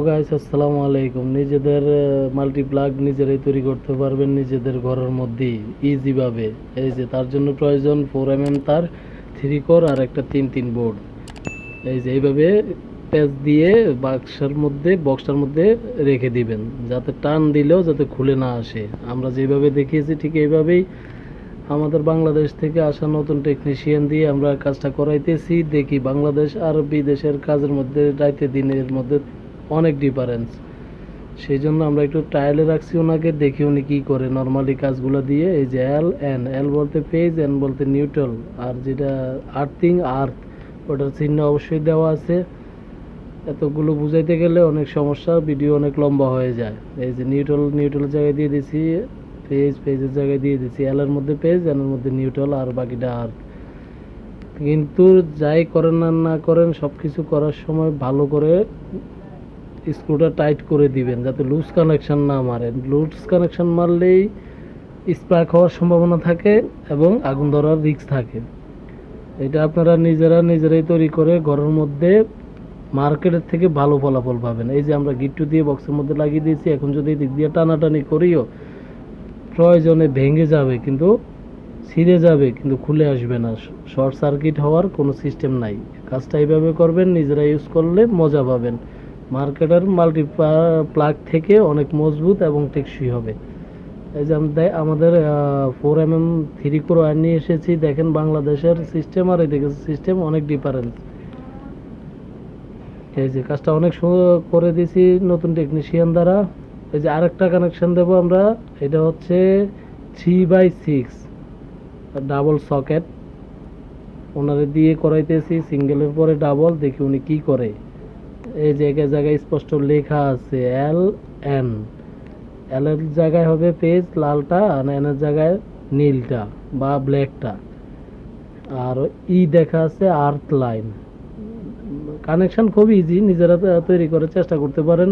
Guys, আসসালামু আলাইকুম। নিজেদের মাল্টিপ্লাগ নিজেরাই তৈরি করতে পারবেন নিজেদের ঘরের মধ্যেই ইজি ভাবে। এই যে তার জন্য প্রয়োজন 4mm তার, 3 কোর আর একটা 3 বোর্ড। এই যে এইভাবে প্যাচ দিয়ে বক্সটার মধ্যে রেখে দিবেন, যাতে টান দিলেও যাতে খুলে না আসে। আমরা যেভাবে দেখিয়েছি ঠিক এইভাবেই আমাদের বাংলাদেশ থেকে আসা নতুন টেকনিশিয়ান দিয়ে আমরা কাজটা করাইতেছি। দেখি বাংলাদেশ আর বিদেশের কাজের মধ্যে রাইতে দিনের মধ্যে অনেক ডিফারেন্স। সেই জন্য আমরা একটু ট্রায়ালে রাখছি ওনাকে, দেখি উনি কী করে নর্মালি কাজগুলো দিয়ে। এই যে এল বলতে পেজ, এন বলতে নিউট্রাল, আর যেটা আর্থ ওটার চিহ্ন অবশ্যই দেওয়া আছে। এতগুলো বুঝাইতে গেলে অনেক সমস্যা, ভিডিও অনেক লম্বা হয়ে যায়। এই যে নিউট্রালের জায়গায় দিয়ে দিছি পেজের জায়গায় দিয়ে দিচ্ছি এল এর মধ্যে পেজ, এন এর মধ্যে নিউট্রাল, আর বাকিটা আর্থ। কিন্তু যাই করেন আর না করেন, সব কিছু করার সময় ভালো করে স্ক্রুটা টাইট করে দিবেন, যাতে লুজ কানেকশন না মারেন। লুজ কানেকশন মারলেই স্পার্ক হওয়ার সম্ভাবনা থাকে এবং আগুন ধরার রিস্ক থাকে। এটা আপনারা নিজেরাই তৈরি করে ঘরের মধ্যে মার্কেটের থেকে ভালো ফলাফল পাবেন। এই যে আমরা গিট্টু দিয়ে বক্সের মধ্যে লাগিয়ে দিয়েছি, এখন যদি দিক দিয়ে টানাটানি করিও প্রয়োজনে ভেঙে যাবে, কিন্তু ছিঁড়ে যাবে, কিন্তু খুলে আসবে না। শর্ট সার্কিট হওয়ার কোনো সিস্টেম নাই। কাজটা এইভাবে করবেন, নিজেরা ইউজ করলে মজা পাবেন। মার্কেটের মাল্টিপ্লাগ থেকে অনেক মজবুত এবং টেকসই হবে। এই যে আমাদের 4mm 3 কোর ওয়্যার নিয়ে এসেছি। দেখেন বাংলাদেশের সিস্টেম আর এই দেখেন সিস্টেম অনেক ডিফারেন্স। এই যে কাজটা অনেক করে দিয়েছি নতুন টেকনিশিয়ান দ্বারা। এই যে আরেকটা কানেকশন দেবো আমরা, এটা হচ্ছে 3/6 ডাবল সকেট ওনারে দিয়ে করাইতেছি, সিঙ্গেলের পরে ডাবল। দেখি উনি কি করে। এই জায়গায় স্পষ্ট লেখা আছে এল এর জায়গায় হবে পেজ লালটা, আর এন এর জায়গায় নীলটা বা ব্ল্যাকটা, আর দেখা আছে আর্থ লাইন। কানেকশন খুব ইজি, নিজেরা তৈরি করে চেষ্টা করতে পারেন,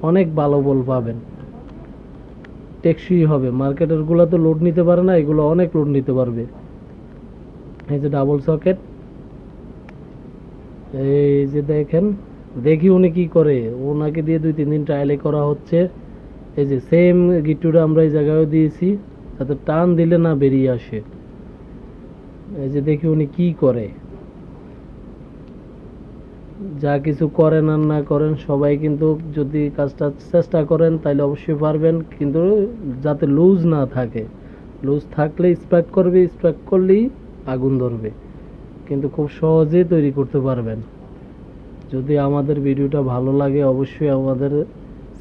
অনেক ভালো বল পাবেন, টেকসই হবে। মার্কেটের গুলো তো লোড নিতে পারে না, এগুলো অনেক লোড নিতে পারবে। এই যে ডাবল সকেট, এই যে দেখেন, দেখি উনি কি করে। ওনাকে দিয়ে 2-3 দিন ট্রায়ালে করা হচ্ছে। এই যে সেম গিট্টুটা আমরা এই জায়গায় দিয়েছি, যাতে টান দিলে না বেরিয়ে আসে। এই যে দেখি উনি কি করে। যা কিছু করেন আর না করেন, সবাই কিন্তু যদি কাজটা চেষ্টা করেন তাহলে অবশ্যই পারবেন, কিন্তু যাতে লুজ না থাকে। লুজ থাকলে স্পার্ক করবে, স্পার্ক করলেই আগুন ধরবে, কিন্তু খুব সহজেই তৈরি করতে পারবেন। যদি আমাদের ভিডিওটা ভালো লাগে অবশ্যই আমাদের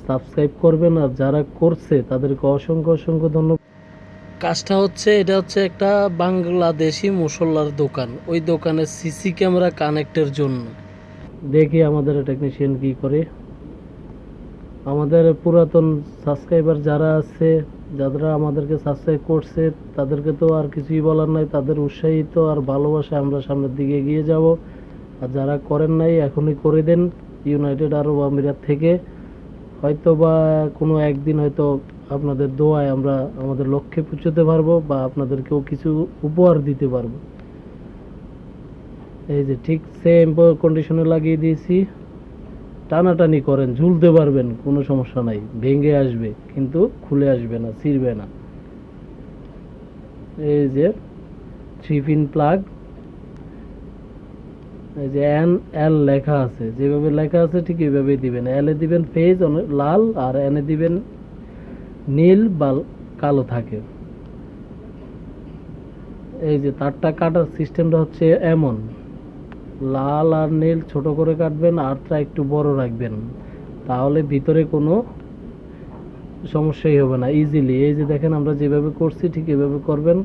সাবস্ক্রাইব করবেন, আর যারা করছে তাদেরকে অসংখ্য ধন্যবাদ। কাজটা হচ্ছে, এটা হচ্ছে একটা বাংলাদেশি মশলার দোকান, ওই দোকানের সিসি ক্যামেরা কানেক্টের জন্য। দেখি আমাদের টেকনিশিয়ান কি করে। আমাদের পুরাতন সাবস্ক্রাইবার যারা আছে, যারা আমাদেরকে সাবস্ক্রাইব করছে, তাদেরকে তো আর কিছুই বলার নাই। তাদের উৎসাহিত আর ভালোবাসা আমরা সামনের দিকে এগিয়ে যাব। আর যারা করেন নাই এখনই করে দেন। ইউনাইটেড আরব আমিরাত থেকে হয়তো বা কোনো একদিন হয়তো আপনাদের দোয়ায় আমরা আমাদের লক্ষ্যে পৌঁছতে পারবো, বা আপনাদেরকেও কিছু উপহার দিতে পারবো। এই যে ঠিক সেম কন্ডিশনে লাগিয়ে দিয়েছি। টানাটানি করেন, ঝুলতে পারবেন, কোনো সমস্যা নাই। ভেঙে আসবে কিন্তু খুলে আসবে না, ছিঁড়বে না। এই যে 3 পিন প্লাগ, এই যে এল লেখা আছে, যেভাবে লেখা আছে ঠিক এইভাবে দিবেন। এল এ দিবেন page Lal, R N A দিবেন নীল বা কালো থাকে। এই যে তারটা কাটার সিস্টেমটা হচ্ছে এমন, লাল আর নীল ছোট করে কাটবেন, আরটা একটু বড় রাখবেন, তাহলে ভিতরে কোনো সমস্যাই হবে না, ইজিলি। এই যে দেখেন আমরা যেভাবে করছি ঠিক এভাবে করবেন,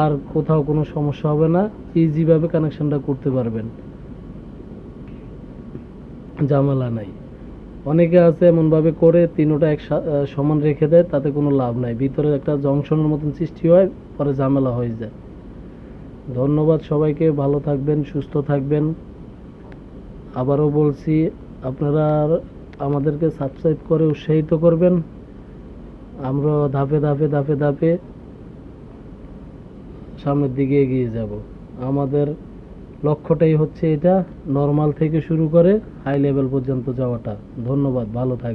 আর কোথাও কোনো সমস্যা হবে না, ইজিভাবে কানেকশনটা করতে পারবেন, ঝামেলা নাই। অনেকে আছে এমনভাবে করে তিনোটা সমান রেখে দেয়, তাতে কোনো লাভ নাই, ভিতরে একটা জংশনের মতন সৃষ্টি হয়, পরে ঝামেলা হয়ে যায়। ধন্যবাদ সবাইকে, ভালো থাকবেন, সুস্থ থাকবেন। আবারও বলছি, আপনারা আমাদেরকে সাবস্ক্রাইব করে উৎসাহিত করবেন। আমরা ধাপে সামনের দিকে এগিয়ে যাব। আমাদের লক্ষ্যটাই হচ্ছে এটা, নর্মাল থেকে শুরু করে হাই লেভেল পর্যন্ত যাওয়াটা। ধন্যবাদ, ভালো থাকবেন।